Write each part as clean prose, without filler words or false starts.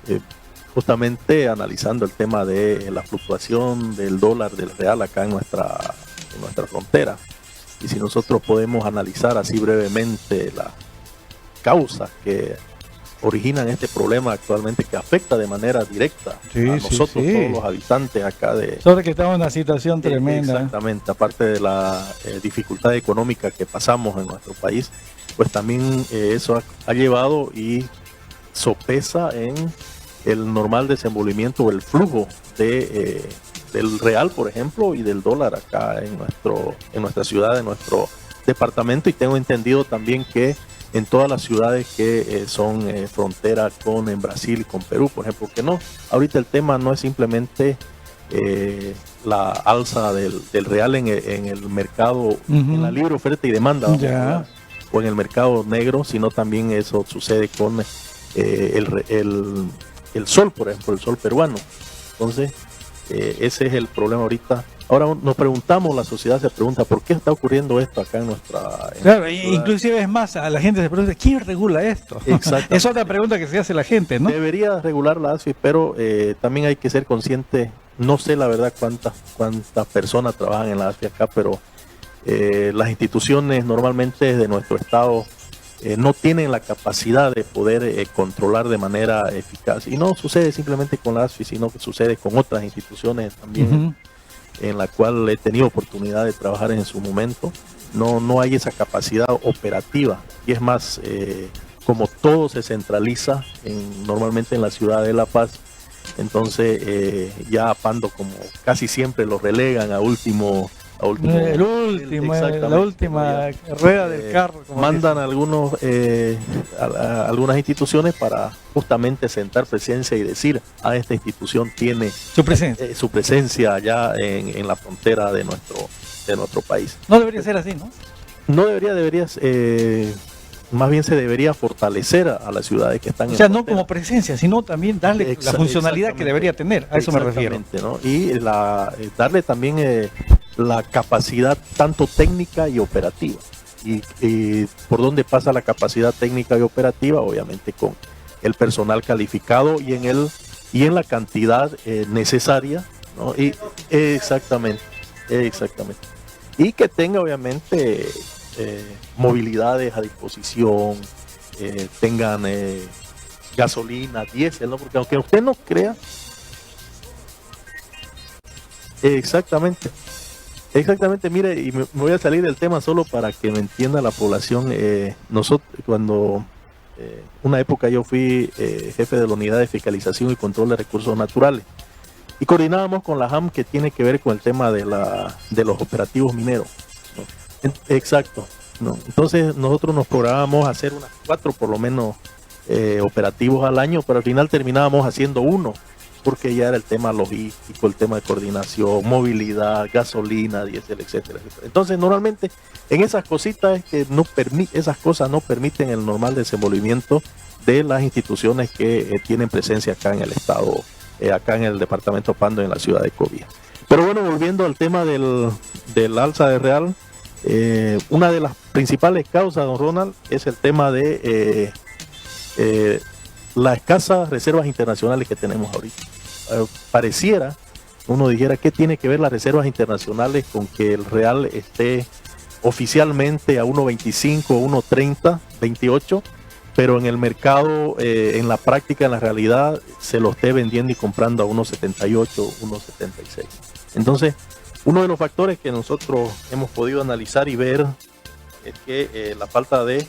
eh, justamente analizando el tema de la fluctuación del dólar, del real acá en nuestra frontera. Y si nosotros podemos analizar así brevemente las causas que originan este problema actualmente, que afecta de manera directa a nosotros, todos los habitantes acá de... Sobre que estamos en una situación tremenda. Exactamente, aparte de la dificultad económica que pasamos en nuestro país, pues también eso ha llevado y sopesa en el normal desenvolvimiento o el flujo del real, por ejemplo, y del dólar acá en nuestra ciudad, en nuestro departamento. Y tengo entendido también que en todas las ciudades que son frontera en Brasil y con Perú, por ejemplo, que no. Ahorita el tema no es simplemente la alza del real en el mercado, en la libre oferta y demanda, o en el mercado negro, sino también eso sucede con el sol, por ejemplo, el sol peruano. Entonces, ese es el problema ahorita. Ahora nos preguntamos, la sociedad se pregunta, ¿por qué está ocurriendo esto acá en nuestra... Claro, inclusive es más, a la gente se pregunta, ¿quién regula esto? Es otra pregunta que se hace la gente, ¿no? Debería regular la ASFI, pero también hay que ser consciente, no sé la verdad cuántas personas trabajan en la ASFI acá, pero las instituciones normalmente de nuestro estado no tienen la capacidad de poder controlar de manera eficaz. Y no sucede simplemente con la ASFI, sino que sucede con otras instituciones también, en la cual he tenido oportunidad de trabajar en su momento. No hay esa capacidad operativa. Y es más, como todo se centraliza normalmente en la ciudad de La Paz, entonces ya a Pando, como casi siempre lo relegan a última rueda del carro. Mandan algunas instituciones para justamente sentar presencia y decir, esta institución tiene su presencia allá en la frontera de nuestro país. No debería ser así, ¿no? No debería, más bien se debería fortalecer a las ciudades que están en la frontera. No como presencia, sino también darle la funcionalidad que debería tener, a eso me refiero, ¿no? Y darle también la capacidad tanto técnica y operativa. Y por dónde pasa la capacidad técnica y operativa, obviamente con el personal calificado y en la cantidad necesaria, ¿no? Y exactamente. Y que tenga obviamente movilidades a disposición, tengan gasolina, diésel, ¿no? Porque aunque usted no crea, exactamente, mire, y me voy a salir del tema solo para que me entienda la población. Nosotros, cuando una época yo fui jefe de la Unidad de Fiscalización y Control de Recursos Naturales, y coordinábamos con la JAM, que tiene que ver con el tema de los operativos mineros, ¿no? Exacto, ¿no? Entonces nosotros nos programábamos hacer unas 4 por lo menos operativos al año, pero al final terminábamos haciendo uno, porque ya era el tema logístico, el tema de coordinación, movilidad, gasolina, diésel, etcétera. Entonces, normalmente, en esas cositas es que esas cosas no permiten el normal desenvolvimiento de las instituciones que tienen presencia acá en el estado, acá en el departamento Pando, en la ciudad de Cobija. Pero bueno, volviendo al tema del alza de real, una de las principales causas, don Ronald, es el tema de las escasas reservas internacionales que tenemos ahorita. Pareciera, uno dijera, ¿qué tiene que ver las reservas internacionales con que el real esté oficialmente a 1.25, 1.30, 28, pero en el mercado, en la práctica, en la realidad, se lo esté vendiendo y comprando a 1.78, 1.76? Entonces, uno de los factores que nosotros hemos podido analizar y ver es que la falta de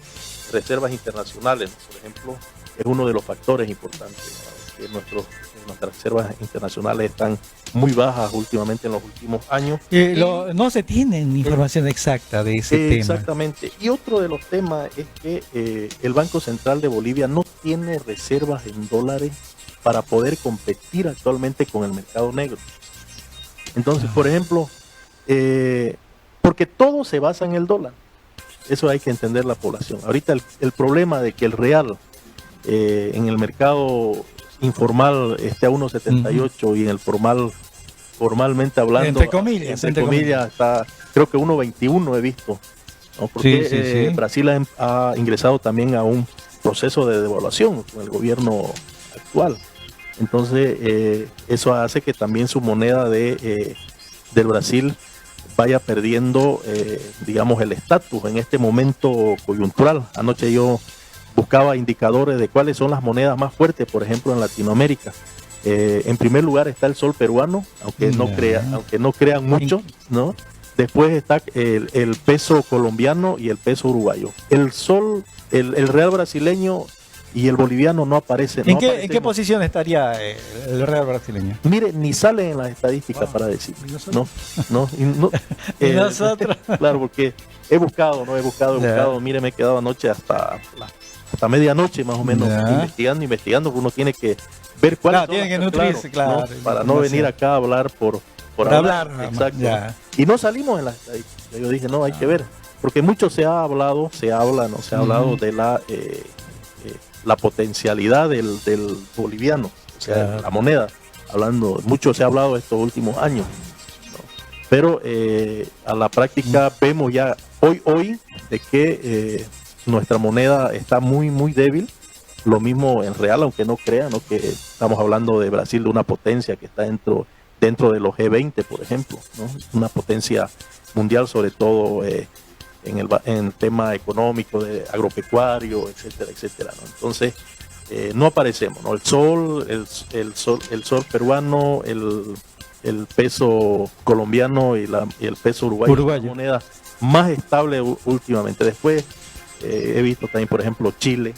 reservas internacionales, por ejemplo, es uno de los factores importantes. Que nuestras reservas internacionales están muy bajas últimamente en los últimos años. No se tiene información exacta de ese tema. Exactamente. Y otro de los temas es que el Banco Central de Bolivia no tiene reservas en dólares para poder competir actualmente con el mercado negro. Entonces, por ejemplo, porque todo se basa en el dólar. Eso hay que entender la población. Ahorita el problema de que el real en el mercado informal esté a 1.78 y en el formalmente hablando, entre comillas está, creo que 1.21 he visto, ¿no? Porque Brasil ha ingresado también a un proceso de devaluación con el gobierno actual. Entonces, eso hace que también su moneda del Brasil vaya perdiendo, digamos, el estatus en este momento coyuntural. Anoche yo buscaba indicadores de cuáles son las monedas más fuertes, por ejemplo, en Latinoamérica. En primer lugar está el sol peruano, aunque no crean mucho, ¿no? Después está el peso colombiano y el peso uruguayo. El sol, el real brasileño y el boliviano no aparecen. ¿En qué posición estaría el real brasileño? Mire, ni sale en las estadísticas para decir. No. ¿Y nosotros? Claro, porque he buscado. Mire, me he quedado anoche hasta medianoche más o menos investigando, porque uno tiene que ver cuáles son. Tiene que nutrirse, claro, ¿no? Para no venir acá a hablar por hablar. Exacto. Ya. Y no salimos en las estadísticas. Yo dije, no, hay que ver, porque mucho se ha hablado de la potencialidad del boliviano, o sea, la moneda. Mucho se ha hablado estos últimos años, ¿no? Pero a la práctica vemos ya hoy de que nuestra moneda está muy, muy débil. Lo mismo en real, aunque no crean, ¿no? Que estamos hablando de Brasil, de una potencia que está dentro de los G20, por ejemplo, ¿no? Una potencia mundial, sobre todo en el tema económico, de agropecuario, etcétera, ¿no? Entonces, no aparecemos, ¿no? El sol peruano, el peso colombiano y el peso uruguayo. La moneda más estable últimamente. Después he visto también, por ejemplo, Chile,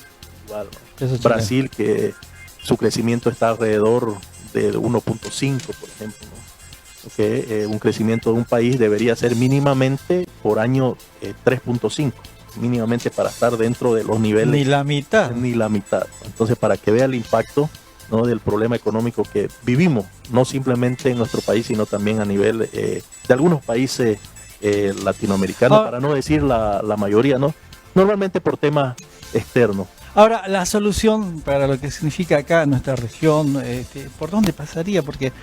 igual, ¿no? Brasil, que su crecimiento está alrededor de 1.5, por ejemplo, ¿no? Que un crecimiento de un país debería ser mínimamente por año 3.5, mínimamente, para estar dentro de los niveles. Ni la mitad. Entonces, para que vea el impacto, ¿no? Del problema económico que vivimos, no simplemente en nuestro país, sino también a nivel de algunos países latinoamericanos, para no decir la mayoría, ¿no? Normalmente por temas externos. Ahora, la solución para lo que significa acá nuestra región, ¿por dónde pasaría? Porque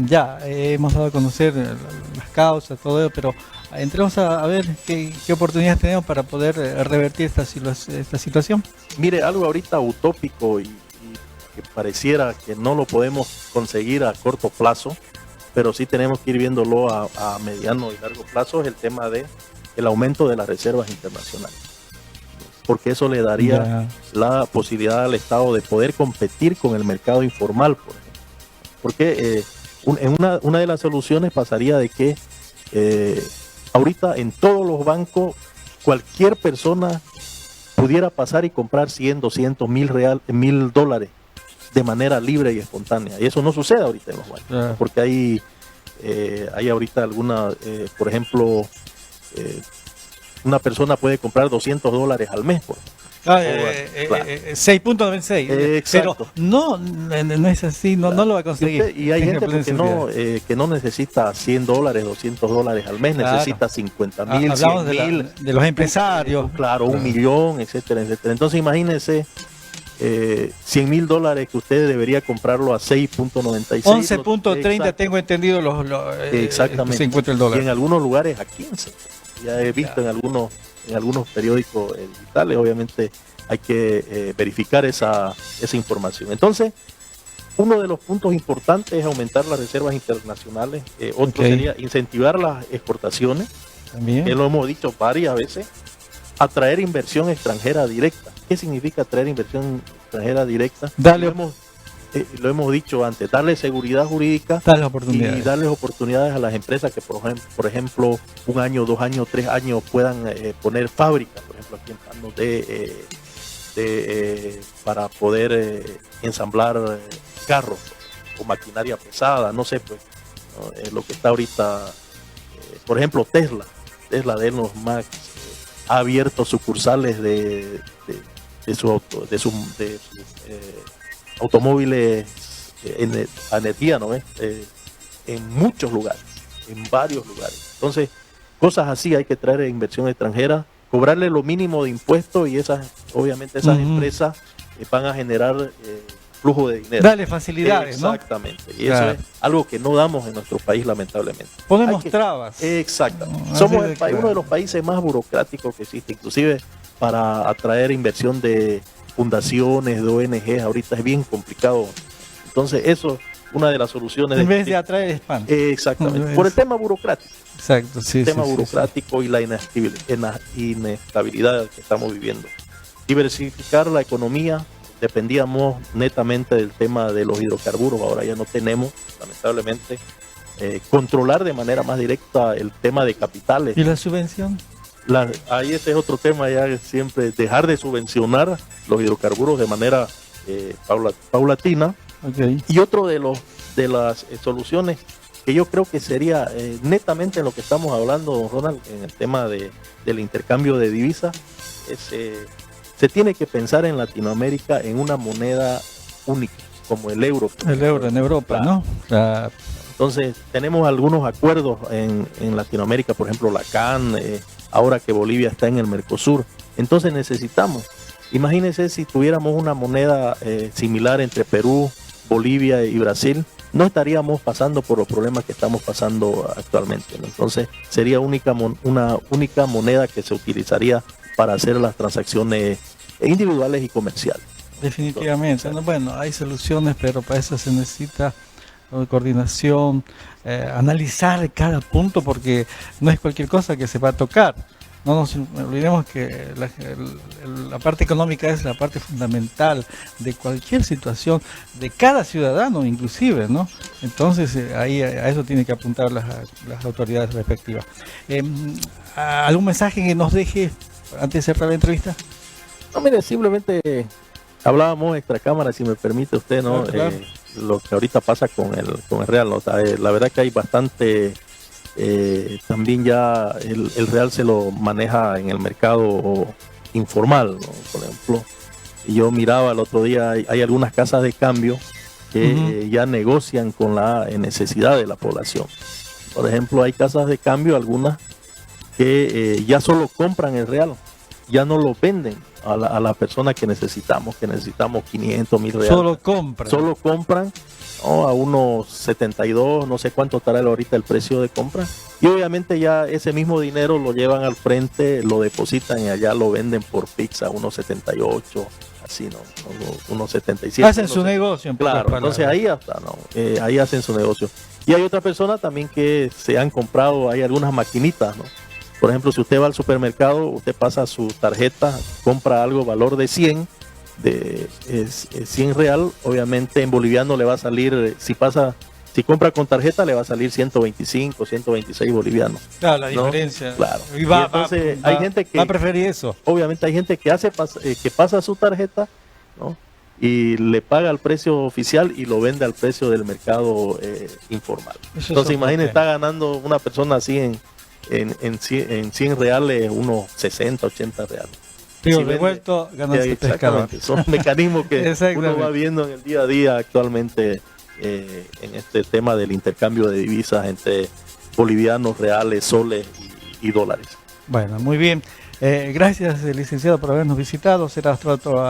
ya hemos dado a conocer las causas, todo eso, pero entremos a ver qué oportunidades tenemos para poder revertir esta situación. Mire, algo ahorita utópico y que pareciera que no lo podemos conseguir a corto plazo, pero sí tenemos que ir viéndolo a mediano y largo plazo, es el tema de el aumento de las reservas internacionales. Porque eso le daría la posibilidad al Estado de poder competir con el mercado informal, por ejemplo. Porque una de las soluciones pasaría de que ahorita en todos los bancos cualquier persona pudiera pasar y comprar 100, 200, $1,000 de manera libre y espontánea. Y eso no sucede ahorita en los bancos, porque hay ahorita por ejemplo, una persona puede comprar $200 al mes. 6.96. Pero no es así, no lo va a conseguir. Y hay gente que no necesita $100, $200 al mes, necesita 50,000, hablamos de los empresarios. Claro, 1 millón, etcétera. Entonces imagínense, $100,000 que usted debería comprarlo a 6.96. 11.30 tengo entendido exactamente. Se encuentra el dólar. Y en algunos lugares a 15. Ya he visto en algunos periódicos digitales. Obviamente hay que verificar esa información. Entonces, uno de los puntos importantes es aumentar las reservas internacionales. Otro sería incentivar las exportaciones. También. Que lo hemos dicho varias veces. Atraer inversión extranjera directa. ¿Qué significa atraer inversión extranjera directa? Lo hemos dicho antes, darle seguridad jurídica y darles oportunidades a las empresas que, por ejemplo, 1 año, 2 años, 3 años puedan poner fábricas, por ejemplo, aquí en Pando, para poder ensamblar carros o maquinaria pesada, no sé, pues, ¿no? Lo que está ahorita, por ejemplo, Tesla de Elon Musk ha abierto sucursales de sus automóviles a energía, ¿no? En muchos lugares, en varios lugares. Entonces, cosas así hay que traer inversión extranjera, cobrarle lo mínimo de impuestos, y obviamente esas empresas van a generar flujo de dinero. Dale facilidades, exactamente, ¿no? Y eso es algo que no damos en nuestro país, lamentablemente. Ponemos trabas. Exactamente. Somos uno de los países más burocráticos que existe, inclusive para atraer inversión de fundaciones, de ONGs, ahorita es bien complicado. Entonces eso, una de las soluciones. En vez de atraer spam. Exactamente, por el tema burocrático. Exacto, sí. El tema burocrático y la inestabilidad que estamos viviendo. Diversificar la economía, dependíamos netamente del tema de los hidrocarburos, ahora ya no tenemos, lamentablemente. Controlar de manera más directa el tema de capitales. ¿Y la subvención? Ahí ese es otro tema, ya siempre dejar de subvencionar los hidrocarburos de manera paulatina. Okay. Y otro de las soluciones que yo creo que sería netamente en lo que estamos hablando, don Ronald, en el tema del intercambio de divisas, se tiene que pensar en Latinoamérica en una moneda única, como el euro. El euro en Europa, ¿no? Entonces, tenemos algunos acuerdos en Latinoamérica, por ejemplo, la CAN, ahora que Bolivia está en el Mercosur. Entonces necesitamos, imagínense si tuviéramos una moneda similar entre Perú, Bolivia y Brasil, no estaríamos pasando por los problemas que estamos pasando actualmente, ¿no? Entonces, sería una única moneda que se utilizaría para hacer las transacciones individuales y comerciales. Definitivamente. Entonces, bueno, hay soluciones, pero para eso se necesita coordinación, analizar cada punto, porque no es cualquier cosa que se va a tocar. No nos olvidemos que la parte económica es la parte fundamental de cualquier situación, de cada ciudadano inclusive, ¿no? Entonces ahí a eso tienen que apuntar las autoridades respectivas. ¿Algún mensaje que nos deje antes de cerrar la entrevista? No, mire, simplemente hablábamos extra cámara, si me permite usted, ¿no? Claro. Lo que ahorita pasa con el real, ¿no? O sea, la verdad que hay bastante, también ya el real se lo maneja en el mercado informal, ¿no? Por ejemplo, yo miraba el otro día, hay algunas casas de cambio que ya negocian con la necesidad de la población. Por ejemplo, hay casas de cambio, algunas que ya solo compran el real, ya no lo venden a la persona que necesitamos 500, 1000 reales. Solo compran, ¿no? A unos 72, no sé cuánto estará ahorita el precio de compra. Y obviamente ya ese mismo dinero lo llevan al frente, lo depositan y allá lo venden por pizza, unos 78, así, ¿no? Unos 77. Hacen su negocio. Claro, entonces ahí hasta, ¿no? Ahí hacen su negocio. Y hay otra persona también que se han comprado, hay algunas maquinitas, ¿no? Por ejemplo, si usted va al supermercado, usted pasa su tarjeta, compra algo valor de 100 real, obviamente en boliviano le va a salir, si compra con tarjeta le va a salir 125, 126 bolivianos. Claro, la ¿no? diferencia. Claro. Y entonces hay gente que va a preferir eso. Obviamente hay gente que que pasa su tarjeta, ¿no? Y le paga el precio oficial y lo vende al precio del mercado informal. Entonces imagínense, está ganando una persona así en 100 reales, unos 60, 80 reales. Digo, devuelto, ganaste pescado. Son mecanismos que uno va viendo en el día a día actualmente en este tema del intercambio de divisas entre bolivianos, reales, soles y dólares. Bueno, muy bien. Gracias, licenciado, por habernos visitado. Será hasta otro